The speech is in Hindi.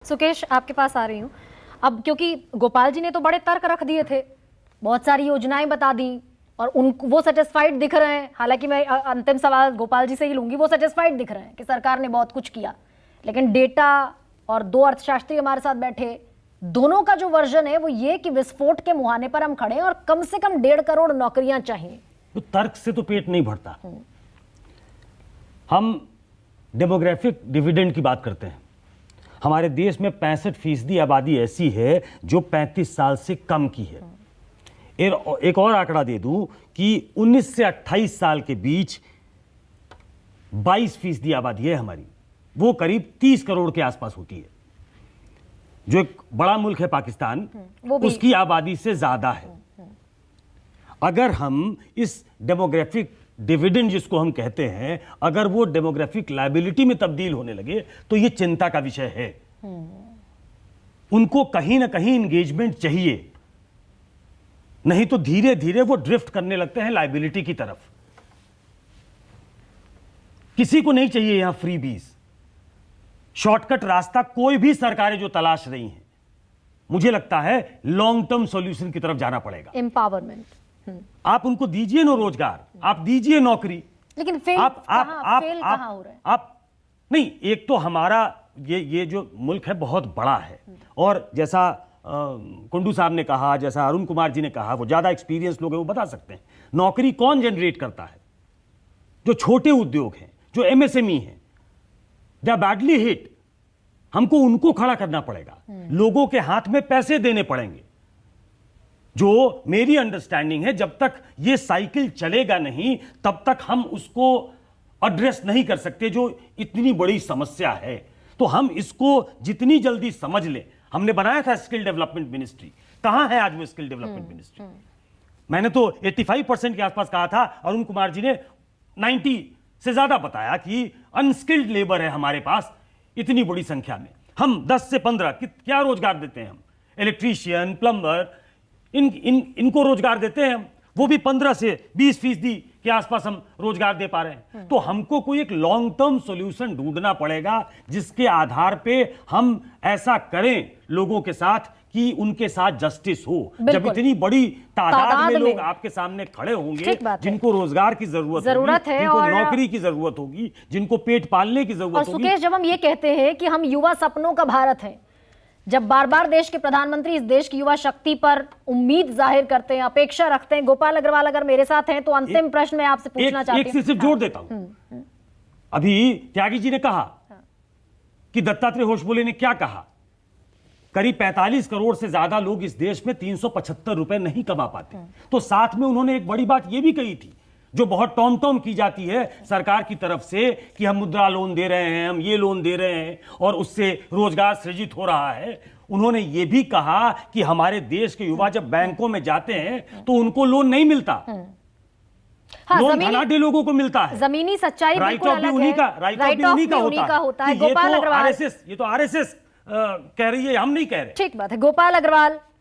सुकेश, आपके पास आ रही हूँ अब, क्योंकि गोपाल जी ने तो बड़े तर्क रख दिए थे, बहुत सारी योजनाएं बता दी और उनको वो सेटिस्फाइड दिख रहे हैं। हालांकि मैं अंतिम सवाल गोपाल जी से ही लूंगी, वो सेटिस्फाइड दिख रहे हैं कि सरकार ने बहुत कुछ किया, लेकिन डेटा और दो अर्थशास्त्री हमारे साथ बैठे, दोनों का जो वर्जन है वो ये कि विस्फोट के मुहाने पर हम खड़े हैं और कम से कम 1.5 करोड़ नौकरियां चाहिए। तो तर्क से तो पेट नहीं भरता। हम डेमोग्राफिक डिविडेंड की बात करते हैं। हमारे देश में 65% आबादी ऐसी है जो 35 साल से कम की है। एक और आंकड़ा दे दूं कि 19 से 28 साल के बीच 22% आबादी है हमारी, वो करीब 30 करोड़ के आसपास होती है। जो एक बड़ा मुल्क है पाकिस्तान, उसकी आबादी से ज्यादा है। अगर हम इस डेमोग्राफिक डिविडेंड जिसको हम कहते हैं, अगर वो डेमोग्राफिक लायबिलिटी में तब्दील होने लगे तो ये चिंता का विषय है। उनको कहीं ना कहीं इंगेजमेंट चाहिए, नहीं तो धीरे धीरे वो ड्रिफ्ट करने लगते हैं लायबिलिटी की तरफ। किसी को नहीं चाहिए यहां फ्रीबीज, शॉर्टकट रास्ता कोई भी सरकारें जो तलाश रही हैं, मुझे लगता है लॉन्ग टर्म सॉल्यूशन की तरफ जाना पड़ेगा। एम्पावरमेंट, आप उनको दीजिए ना रोजगार, आप दीजिए नौकरी, लेकिन फेल आप कहां हो रहा है? आप नहीं, एक तो हमारा ये जो मुल्क है बहुत बड़ा है, और जैसा कुंडू साहब ने कहा, जैसा अरुण कुमार जी ने कहा, वो ज्यादा एक्सपीरियंस लोग हैं, वो बता सकते हैं नौकरी कौन जनरेट करता है। जो छोटे उद्योग हैं, जो एमएसएमई हैं, दे आर बैडली हिट। हमको उनको खड़ा करना पड़ेगा, लोगों के हाथ में पैसे देने पड़ेंगे। जो मेरी अंडरस्टैंडिंग है, जब तक ये साइकिल चलेगा नहीं तब तक हम उसको एड्रेस नहीं कर सकते, जो इतनी बड़ी समस्या है। तो हम इसको जितनी जल्दी समझ लें। हमने बनाया था स्किल डेवलपमेंट मिनिस्ट्री, कहां है आज वो स्किल डेवलपमेंट मिनिस्ट्री? मैंने तो 85% के आसपास कहा था, अरुण कुमार जी ने 90 से ज्यादा बताया कि अनस्किल्ड लेबर है हमारे पास इतनी बड़ी संख्या में। हम 10 से 15 क्या रोजगार देते हैं हम? इलेक्ट्रीशियन, प्लम्बर, इनको रोजगार देते हैं हम, वो भी 15 से 20% के आसपास हम रोजगार दे पा रहे हैं। तो हमको कोई एक लॉन्ग टर्म सॉल्यूशन ढूंढना पड़ेगा, जिसके आधार पे हम ऐसा करें लोगों के साथ कि उनके साथ जस्टिस हो। जब इतनी बड़ी तादाद में लोग आपके सामने खड़े होंगे, जिनको रोजगार की जरूरत है, जिनको नौकरी की जरूरत होगी, जिनको पेट पालने की जरूरत होगी। सुकेश, जब हम ये कहते हैं कि हम युवा सपनों का भारत है, जब बार बार देश के प्रधानमंत्री इस देश की युवा शक्ति पर उम्मीद जाहिर करते हैं, अपेक्षा रखते हैं, गोपाल अग्रवाल अगर मेरे साथ हैं तो अंतिम प्रश्न मैं आपसे पूछना चाहती हूं। एक सिर्फ जोड़ देता हूं। अभी त्यागी जी ने कहा कि दत्तात्रेय होशबोले ने क्या कहा, करीब 45 करोड़ से ज्यादा लोग इस देश में 375 रुपए नहीं कमा पाते। तो साथ में उन्होंने एक बड़ी बात यह भी कही थी, जो बहुत टॉम टॉम की जाती है सरकार की तरफ से, कि हम मुद्रा लोन दे रहे हैं, हम ये लोन दे रहे हैं और उससे रोजगार सृजित हो रहा है। उन्होंने ये भी कहा कि हमारे देश के युवा जब बैंकों में जाते हैं तो उनको लोन नहीं मिलता। हाँ, लोन धनाढ्य लोगों को मिलता है। जमीनी सच्चाई बिल्कुल अलग है। राइट ऑफ भी उन्हीं का होता है। गोपाल अग्रवाल, ये तो आरएसएस कह रही है, हम नहीं कह रहे। ठीक बात है। गोपाल अग्रवाल,